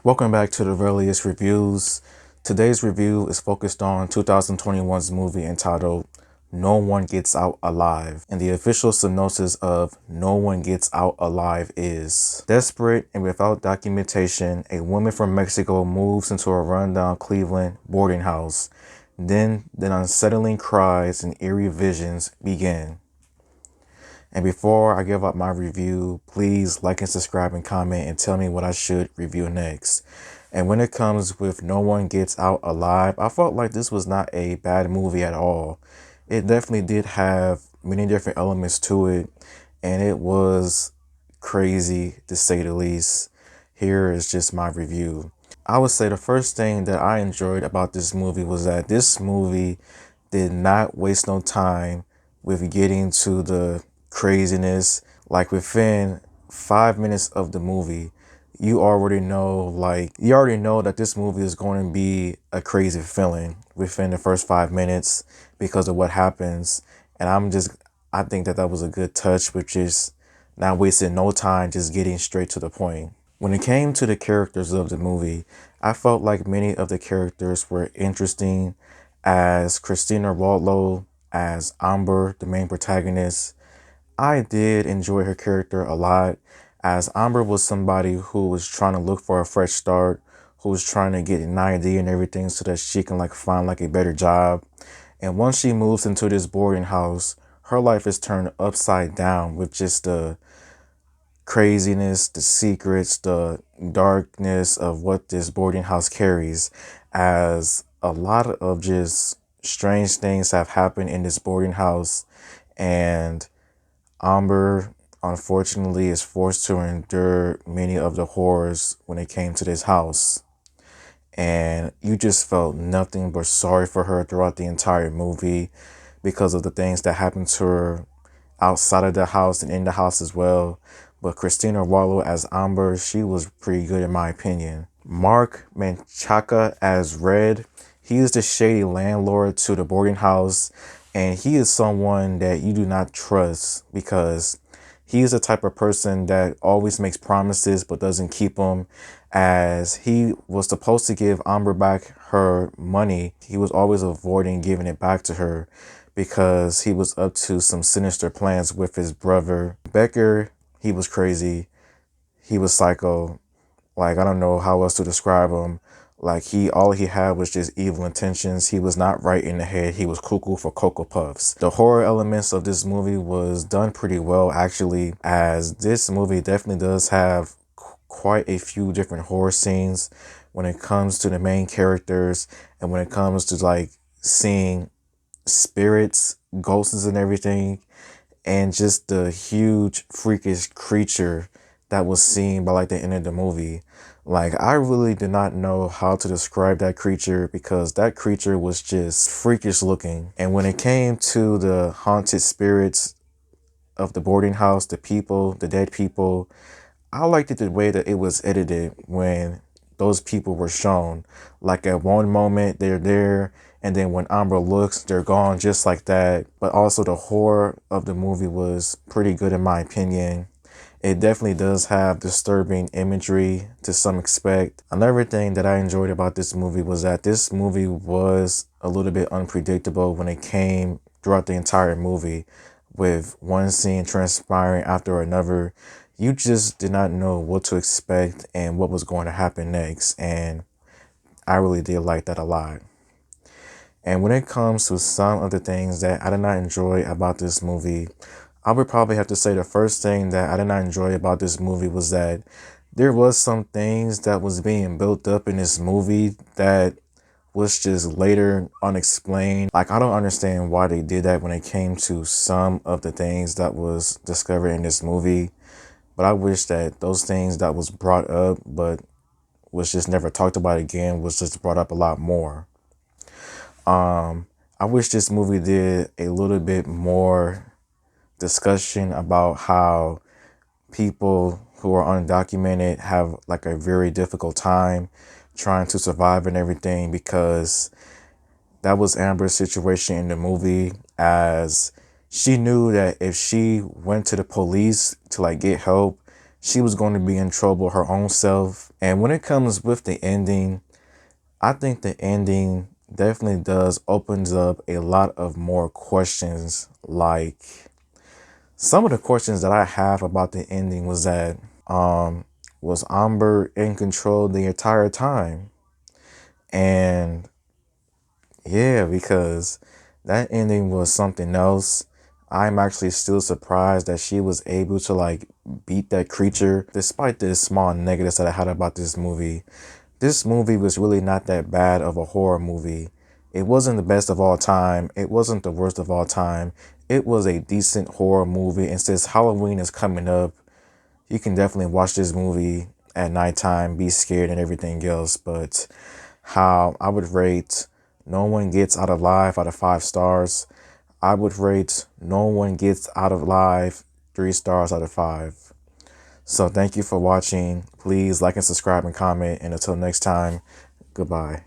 Welcome back to the Earliest Reviews. Today's review is focused on 2021's movie entitled No One Gets Out Alive. And the official synopsis of No One Gets Out Alive is: desperate and without documentation, a woman from Mexico moves into a rundown Cleveland boarding house. Then unsettling cries and eerie visions begin. And before I give up my review, please like and subscribe and comment and tell me what I should review next. And when it comes with No One Gets Out Alive, I felt like this was not a bad movie at all. It definitely did have many different elements to it, and it was crazy to say the least. Here is just my review. I would say the first thing that I enjoyed about this movie was that this movie did not waste no time with getting to the craziness. Like within 5 minutes of the movie, you already know that this movie is going to be a crazy feeling within the first 5 minutes because of what happens. And I think that that was a good touch, which is not wasting no time, just getting straight to the point. When it came to the characters of the movie, I felt like many of the characters were interesting, as Christina Rotlo as Amber, the main protagonist. I did enjoy her character a lot, as Amber was somebody who was trying to look for a fresh start, who was trying to get an ID and everything so that she can find a better job. And once she moves into this boarding house, her life is turned upside down with just the craziness, the secrets, the darkness of what this boarding house carries, as a lot of just strange things have happened in this boarding house. And Amber, unfortunately, is forced to endure many of the horrors when it came to this house. And you just felt nothing but sorry for her throughout the entire movie because of the things that happened to her outside of the house and in the house as well. But Christina Rallo as Amber, she was pretty good in my opinion. Mark Menchaca as Red, he is the shady landlord to the boarding house, and he is someone that you do not trust because he is the type of person that always makes promises but doesn't keep them. As he was supposed to give Amber back her money, he was always avoiding giving it back to her because he was up to some sinister plans with his brother. Becker, he was crazy. He was psycho. I don't know how else to describe him. All he had was just evil intentions. He was not right in the head. He was cuckoo for Cocoa Puffs. The horror elements of this movie was done pretty well, actually, as this movie definitely does have quite a few different horror scenes when it comes to the main characters and when it comes to seeing spirits, ghosts and everything, and just the huge freakish creature that was seen by the end of the movie. I really did not know how to describe that creature because that creature was just freakish looking. And when it came to the haunted spirits of the boarding house, the people, the dead people, I liked it the way that it was edited when those people were shown. At one moment they're there, and then when Amber looks, they're gone just like that. But also the horror of the movie was pretty good in my opinion. It definitely does have disturbing imagery to some extent. Another thing that I enjoyed about this movie was that this movie was a little bit unpredictable when it came throughout the entire movie, with one scene transpiring after another. You just did not know what to expect and what was going to happen next. And I really did like that a lot. And when it comes to some of the things that I did not enjoy about this movie, I would probably have to say the first thing that I did not enjoy about this movie was that there was some things that was being built up in this movie that was just later unexplained. I don't understand why they did that when it came to some of the things that was discovered in this movie. But I wish that those things that was brought up but was just never talked about again was just brought up a lot more. I wish this movie did a little bit more discussion about how people who are undocumented have a very difficult time trying to survive and everything, because that was Amber's situation in the movie, as she knew that if she went to the police to get help, she was going to be in trouble her own self. And when it comes with the ending, I think the ending definitely does opens up a lot of more questions. Like, some of the questions that I have about the ending was that, was Amber in control the entire time? And yeah, because that ending was something else. I'm actually still surprised that she was able to like beat that creature. Despite the small negatives that I had about this movie was really not that bad of a horror movie. It wasn't the best of all time. It wasn't the worst of all time. It was a decent horror movie. And since Halloween is coming up, you can definitely watch this movie at nighttime, be scared and everything else. But how I would rate No One Gets Out Alive out of 5 stars. I would rate No One Gets Out Alive 3 stars out of 5. So thank you for watching. Please like and subscribe and comment. And until next time, goodbye.